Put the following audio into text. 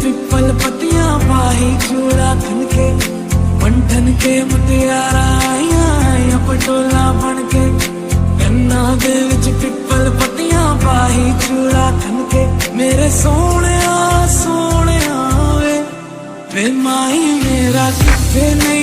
पिपल पत्तियां पाही चूड़ा खन के पंठन के मुटियारा आइया पटोला बन के कन्ना दे विच पिपल पत्तियां पाही चूड़ा खन के मेरे सोने सोने वे माही मेरा किथे ने